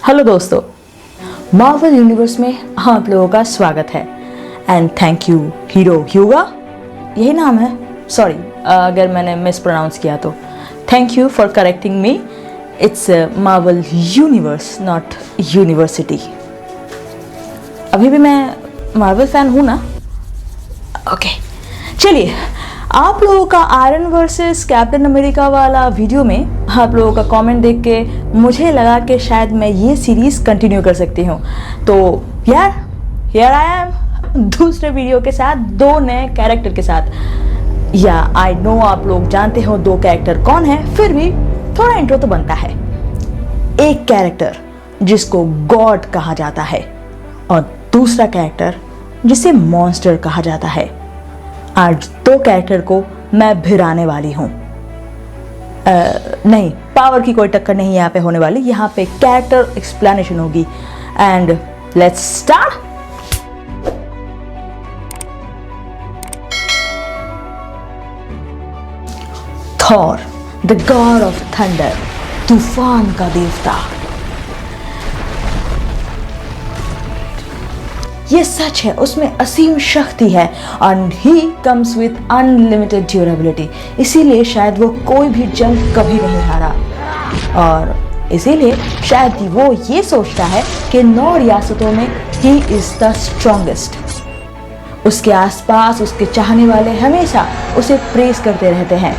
Hello दोस्तों, Marvel universe में आप लोगों का स्वागत है एंड थैंक यू हीरो ह्यूगा, यही नाम है। सॉरी अगर मैंने मिस प्रोनाउंस किया तो thank you for correcting me. It's Marvel universe not university. अभी भी मैं मार्वल फैन हूँ ना। ओके चलिए, आप लोगों का आयरन वर्सेस कैप्टन अमेरिका वाला वीडियो में आप लोगों का कमेंट देख के मुझे लगा कि शायद मैं ये सीरीज़ कंटिन्यू कर सकती हूँ। तो यार हियर आई एम दूसरे वीडियो के साथ, दो नए कैरेक्टर के साथ। या आई नो आप लोग जानते हो दो कैरेक्टर कौन है, फिर भी थोड़ा इंट्रो तो बनता है। एक कैरेक्टर जिसको गॉड कहा जाता है और दूसरा कैरेक्टर जिसे मॉन्स्टर कहा जाता है। आज दो कैरेक्टर को मैं भिड़ाने वाली हूँ। नहीं, पावर की कोई टक्कर नहीं यहाँ पे होने वाली, यहाँ पे कैरेक्टर एक्सप्लेनेशन होगी। And let's start. Thor the God of thunder, तूफान का देवता। ये सच है, उसमें असीम शक्ति है and he comes with unlimited durability। इसीलिए शायद वो कोई भी जंग कभी नहीं हारा और इसीलिए शायद वो ये सोचता है कि 9 रियासतों में he is the strongest। उसके आसपास उसके चाहने वाले हमेशा उसे प्रेज करते रहते हैं,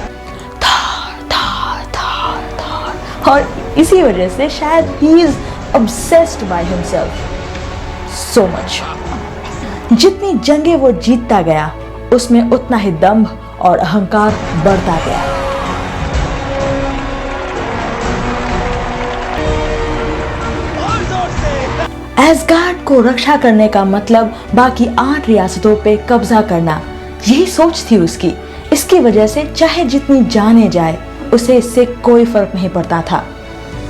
थार थार थार थार। और इसी वजह से शायद he is obsessed by himself so much। जितनी जंगें वो जीतता गया उसमें उतना ही दंभ और अहंकार बढ़ता गया। एसगार्ड को रक्षा करने का मतलब बाकी 8 रियासतों पे कब्जा करना, यही सोच थी उसकी। इसकी वजह से चाहे जितनी जाने जाए उसे इससे कोई फर्क नहीं पड़ता था।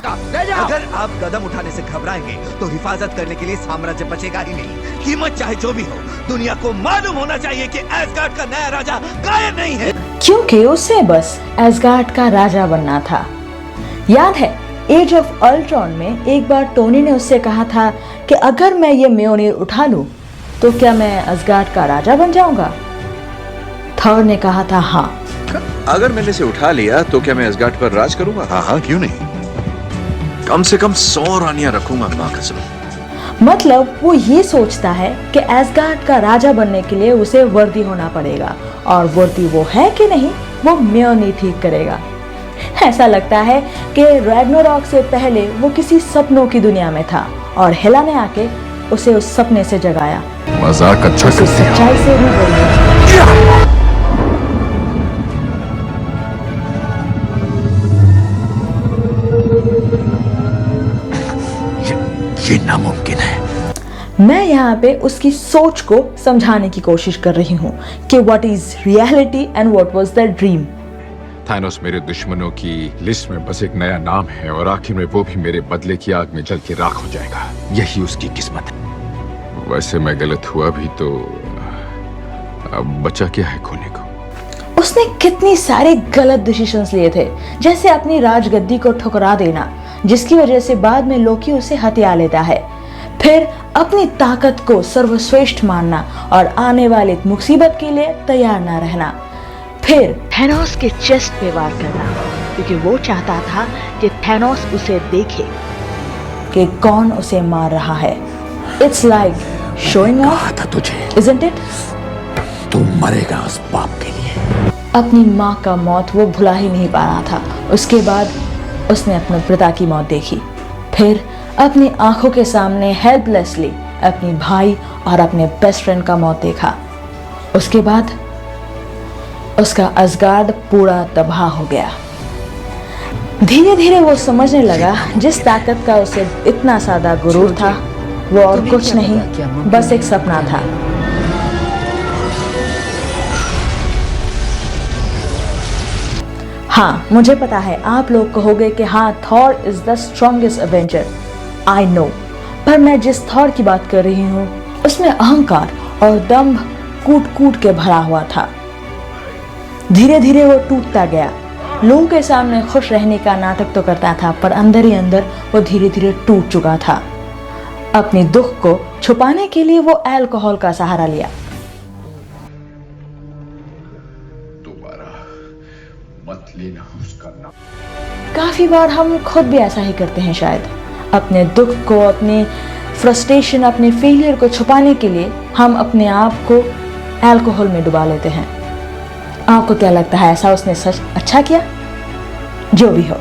अगर आप कदम उठाने से घबराएंगे तो हिफाजत करने के लिए साम्राज्य बचेगा ही नहीं। कीमत चाहे जो भी हो, दुनिया को मालूम होना चाहिए कि एसगार्ड का नया राजा गायब नहीं है, क्योंकि उसे बस एसगार्ड का राजा बनना था। याद है एज ऑफ अल्ट्रॉन में एक बार टोनी ने उससे कहा था कि अगर मैं ये म्योनिर उठा लूं तो क्या मैं एसगार्ड का राजा बन जाऊंगा। थॉर ने कहा था हाँ। अगर मैंने इसे उठा लिया तो क्या मैं एसगार्ड पर राज करूंगा? हाँ, क्यों नहीं। कम से कम 100 रानियां रखूंगा, मां कसम। मतलब वो ये सोचता है कि एसगार्ड का राजा बनने के लिए उसे वर्दी होना पड़ेगा और वर्दी वो है कि नहीं वो म्योनिर ठीक करेगा। ऐसा लगता है कि रैग्नारॉक से पहले वो किसी सपनों की दुनिया में था और हेला ने आके उसे उस सपने से जगाया। मजाक अच्छा उसे करते हैं। सच्चाई से भी बोला। ये नामुमकिन है। मैं यहाँ पे उसकी सोच को समझाने की कोशिश कर रही हूँ कि what is reality and what was the dream. Thanos मेरे दुश्मनों की लिस्ट में बस एक नया नाम है और आखिर में वो भी मेरे बदले की आग में जल के राख हो जाएगा। यही उसकी किस्मत है। वैसे मैं गलत हुआ भी तो अब बचा क्या है खोने को। उसने कितनी सारे गलत डिसीजंस लिए थे, जैसे अपनी राजगद्दी को ठुकरा देना जिसकी वजह से बाद में लोकी उसे हत्या लेता है, फिर अपनी ताकत को सर्वश्रेष्ठ मानना और आने वाली मुसीबत के लिए तैयार ना रहना, फिर थैनोस के चेस्ट पे वार करना क्योंकि वो चाहता था कि थैनोस उसे देखे कि कौन उसे मार रहा है। इट्स लाइक शोइंग ऑफ, था तुझे, इजंट इट? तू मरेगा उस पाप के लिए। अपनी माँ का मौत वो भुला ही नहीं पा रहा था। उसके बाद उसने अपने पिता की मौत देखी, फिर अपनी आंखों के सामने हेल्पलेसली अपनी भाई और अपने बेस्ट फ्रेंड का मौत देखा। उसके बाद उसका असगार्ड पूरा तबाह हो गया। धीरे धीरे वो समझने लगा जिस ताकत का उसे इतना सादा गुरूर था वो और कुछ नहीं, बस एक सपना था। हाँ, मुझे पता है आप लोग कहोगे कि हाँ Thor is the strongest Avenger. I know, पर मैं जिस थॉर की बात कर रही हूँ उसमें अहंकार और दंभ कूट कूट के भरा हुआ था। धीरे धीरे वो टूटता गया लोगों के सामने खुश रहने का नाटक तो करता था, पर अंदर ही अंदर वो धीरे धीरे टूट चुका था। अपने दुख को छुपाने के लिए वो अल्कोहल का सहारा लिया। दोबारा मत लेना उसका नाम। काफी बार हम खुद भी ऐसा ही करते हैं शायद। अपने दुख को, अपनी फ्रस्ट्रेशन, अपने फेलियर को छुपाने के लिए हम अपने आप को अल्कोहल में डुबा लेते हैं। आपको क्या लगता है, ऐसा उसने सच अच्छा किया? जो भी हो,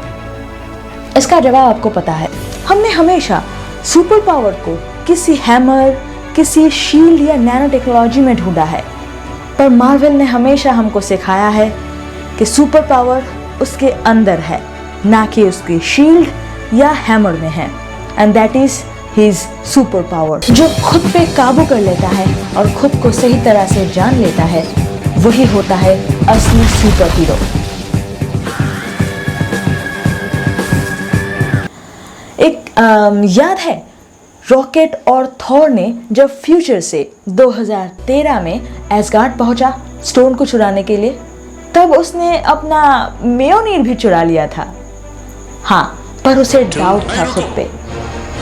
इसका जवाब आपको पता है। हमने हमेशा सुपर पावर को किसी हैमर, किसी शील्ड या नैनो टेक्नोलॉजी में ढूंढा है, पर मार्वल ने हमेशा हमको सिखाया है कि सुपर पावर उसके अंदर है, ना कि उसकी शील्ड या हैमर में है। And that is his super power. जो खुद पे काबू कर लेता है और खुद को सही तरह से जान लेता है, वही होता है असली सुपर हीरो। याद है रॉकेट और थॉर ने जब फ्यूचर से 2013 में एसगार्ड पहुंचा स्टोन को चुराने के लिए, तब उसने अपना मेयोनीर भी चुरा लिया था। हाँ, पर उसे डाउट था खुद पे।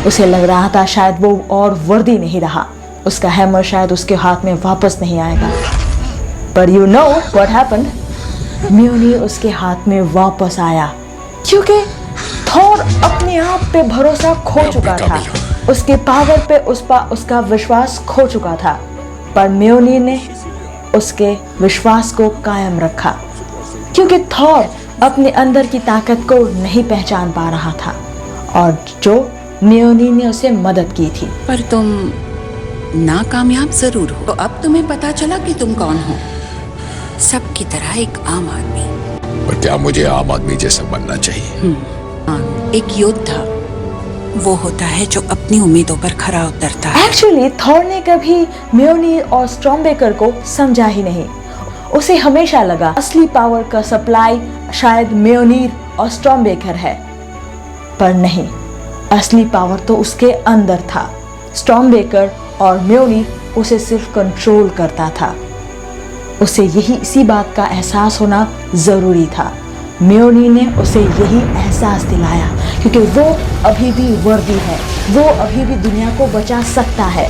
उसे लग रहा था शायद वो और वर्दी नहीं रहा, उसका हैमर शायद उसके हाथ में वापस नहीं आएगा। पर यू नो व्हाट हैपेंड, म्योनीर उसके हाथ में वापस आया, क्योंकि थॉर अपने आप पे भरोसा खो चुका था, उसके पावर पे उसका विश्वास खो चुका था। पर म्योनीर ने उसके विश्वास को कायम रखा, क्योंकि थॉर अपने अंदर की ताकत को नहीं पहचान पा रहा था, और जो म्योनीर ने उसे मदद की थी। पर तुम नाकामयाब जरूर हो। तो अब तुम्हें पता चला कि तुम कौन हो, सबकी तरह एक आम आदमी। पर क्या मुझे आम आदमी जैसा बनना चाहिए? एक योद्धा वो होता है जो अपनी उम्मीदों पर खरा उतरता है। एक्चुअली थॉर ने कभी म्योनीर और स्टॉर्मबेकर को समझा ही नहीं। उसे हमेशा लगा असली पावर का सप्लाई शायद म्योनीर और स्टॉर्मबेकर है, पर नहीं, असली पावर तो उसके अंदर था। स्टॉर्मबेकर और म्योनीर उसे सिर्फ कंट्रोल करता था। उसे इसी बात का एहसास होना जरूरी था। म्योनीर ने उसे यही एहसास दिलाया, क्योंकि वो अभी भी वर्दी है, वो अभी भी दुनिया को बचा सकता है,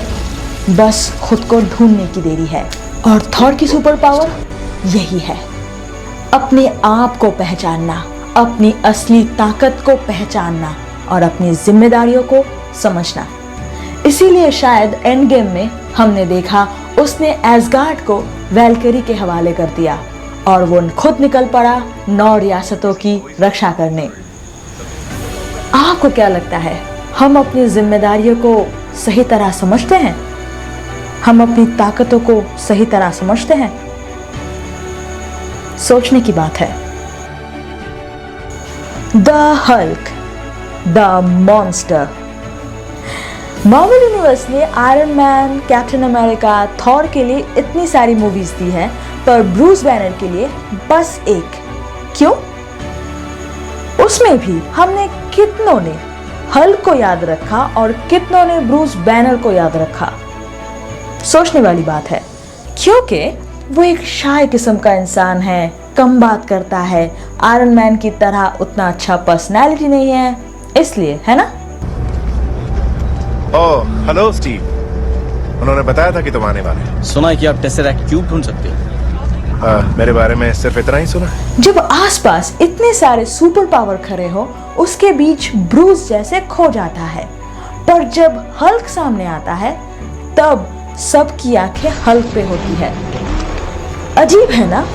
बस खुद को ढूंढने की देरी है। और थॉर की सुपर पावर यही है, अपने आप को पहचानना, अपनी असली ताकत को पहचानना और अपनी जिम्मेदारियों को समझना। इसीलिए शायद एंड गेम में हमने देखा उसने एसगार्ड को वैल्करी के हवाले कर दिया और वो खुद निकल पड़ा 9 रियासतों की रक्षा करने। आपको क्या लगता है, हम अपनी जिम्मेदारियों को सही तरह समझते हैं? हम अपनी ताकतों को सही तरह समझते हैं? सोचने की बात है। The Hulk, the monster. Marvel universe ने Iron Man, Captain America, Thor के लिए इतनी सारी मूवीज दी है, पर ब्रूस बैनर के लिए बस एक। क्यों? उसमें भी हमने कितनों ने हल्क को याद रखा और कितनों ने ब्रूस बैनर को याद रखा। सोचने वाली बात है, क्योंकि वो एक शाय किस्म का इंसान है, कम बात करता है, आयरन मैन की तरह उतना अच्छा पर्सनैलिटी नहीं है, इसलिए, है ना? ओह, हेलो स्टीव। उन्होंने बताया था कि तुम आने वाले हो। सुना है कि आप टेसरेक्ट क्यूब ढूंढ सकते हो। मेरे बारे में सिर्फ इतना ही सुना। जब आसपास इतने सारे सुपर पावर खड़े हो, उसके बीच ब्रूस जैसे खो जाता है, पर जब हल्क सामने आता है तब सबकी आंखें हल्क पे होती है। अजीब है ना,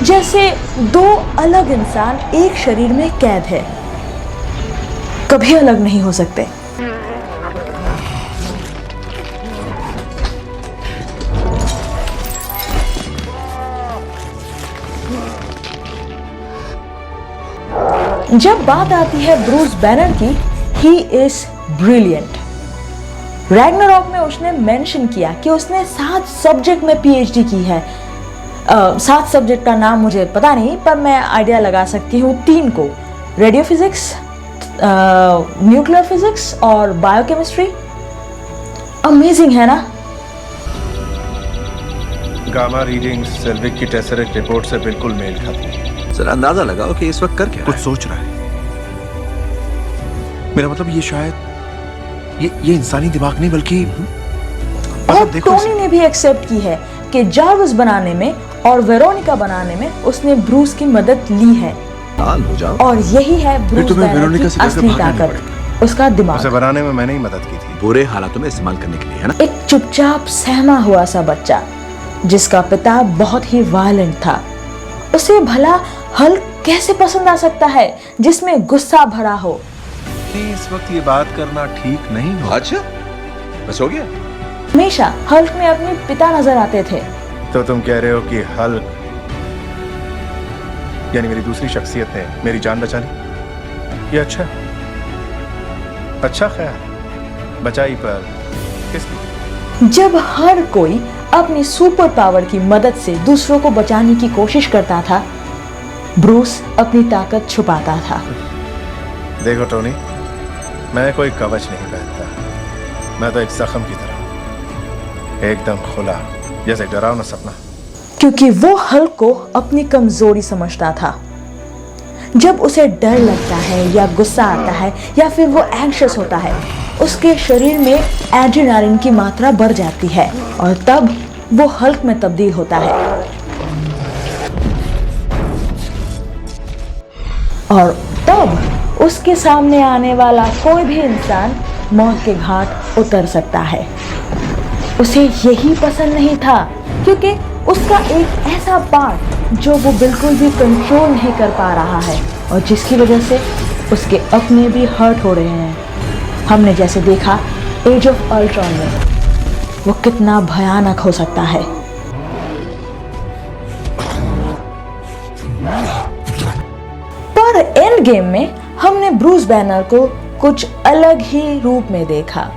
जैसे दो अलग इंसान एक शरीर में कैद है, कभी अलग नहीं हो सकते। जब बात आती है ब्रूस बैनर की, ही इज ब्रिलियंट। रैग्नारॉक में उसने मेंशन किया कि उसने 7 सब्जेक्ट में पीएचडी की है। 7 सब्जेक्ट का नाम मुझे पता नहीं, पर मैं आइडिया लगा सकती हूँ 3 को, रेडियो फिजिक्स, न्यूक्लियर फिजिक्स और बायोकेमिस्ट्री। अमेजिंग है ना? गामा रीडिंग्स सेल्विक की टेसरेक्ट रिपोर्ट से बिल्कुल मेल खाती है। जरा अंदाजा लगाओ कि इस वक्त कर क्या कुछ रहा है। सोच रहा है। मेरा मतलब ये शायद ये इंसानी दिमाग नहीं बल्कि और देखो टोनी ने भी एक्सेप्ट की है कि जार्विस बनाने में और वेरोनिका बनाने में उसने ब्रूस की मदद ली है, लाल हो जाओ। और यही है ब्रूस तुम्हें बैनर वेरोनिका की से कैसे असली भागना नहीं ताकत, उसका दिमाग। उसे बनाने में मैंने ही मदद की थी। बुरे हालातों में इस्तेमाल करने के लिए, है ना? एक चुपचाप सहमा हुआ सा बच्चा जिसका पिता बहुत ही वायलेंट था, उसे भला हल्क कैसे पसंद आ सकता है जिसमें गुस्सा भरा हो। नहीं, इस वक्त ये बात करना ठीक नहीं हो। अच्छा, बस हो गया। हमेशा हल्क में अपने पिता नजर आते थे। तो तुम कह रहे हो कि हल्क यानी मेरी दूसरी शख्सियत ने मेरी जान बचा ली? ये अच्छा ख्याल। बचाई पर किस लिए? जब हर कोई अपनी सुपर पावर की मदद से दूसरों को बचाने की कोशिश करता था, ब्रूस अपनी ताकत छुपाता था। देखो टोनी, मैं कोई कवच नहीं पहनता। मैं तो एक जख्म की तरह, एकदम खुला, जैसे डरावना सपना। क्योंकि वो हल्क को अपनी कमजोरी समझता था। जब उसे डर लगता है या गुस्सा आता है या फिर वो एंग्शियस होता है, उसके शरीर में एड्रेनालिन की मात्रा बढ़ जाती है और तब वो हल्क में तब्दील होता है। और तब उसके सामने आने वाला कोई भी इंसान मौत के घाट उतर सकता है। उसे यही पसंद नहीं था क्योंकि उसका एक ऐसा पार्ट जो वो बिल्कुल भी कंट्रोल नहीं कर पा रहा है और जिसकी वजह से उसके अपने भी हर्ट हो रहे हैं। हमने जैसे देखा एज ऑफ अल्ट्रॉन में वो कितना भयानक हो सकता है। पर एंड गेम में हमने ब्रूस बैनर को कुछ अलग ही रूप में देखा।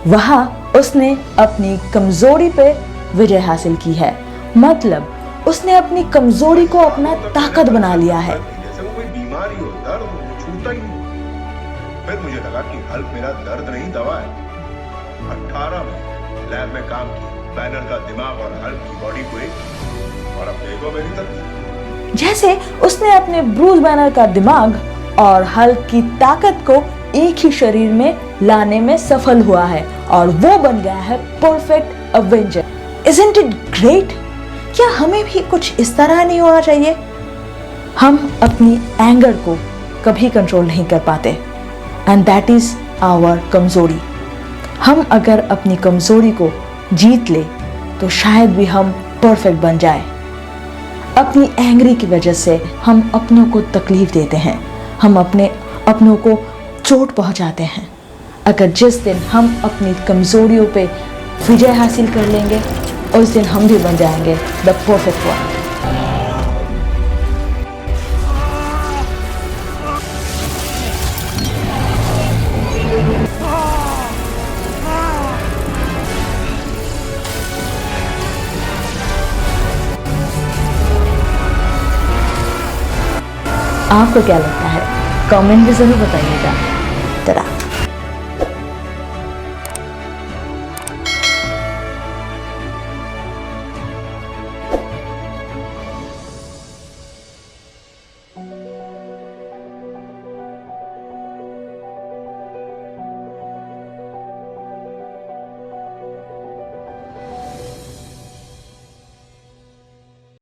वहां उसने अपनी कमजोरी पे विजय हासिल की है, मतलब उसने अपनी कमजोरी को अपना ताकत बना लिया है। जैसे वो कोई बीमारी हो, दर्द हो, छूता ही नहीं। फिर मुझे लगा कि हल्क मेरा दर्द नहीं, दवा है। 18 में लैब में काम की, बैनर का दिमाग और हल्क की बॉडी को एक, और अब देखो मेरी तरफ। जैसे उसने अपने ब्रूस बैनर का दिमाग और हल्क की ताकत को एक ही शरीर में लाने में सफल हुआ है और वो बन गया है perfect Avenger. Isn't it great? क्या हमें भी कुछ इस तरह नहीं होना चाहिए? हम अपनी एंगर को कभी कंट्रोल नहीं कर पाते एंड दैट इज आवर कमजोरी। हम अगर अपनी कमजोरी को जीत ले तो शायद भी हम परफेक्ट बन जाए। अपनी एंग्री की वजह से हम अपनों को तकलीफ देते हैं, हम अपने अपनों को चोट पहुंचाते हैं। अगर जिस दिन हम अपनी कमजोरियों पे विजय हासिल कर लेंगे उस दिन हम भी बन जाएंगे द परफेक्ट वन। आपको क्या लगता है? कमेंट में जरूर बताइएगा। टटा।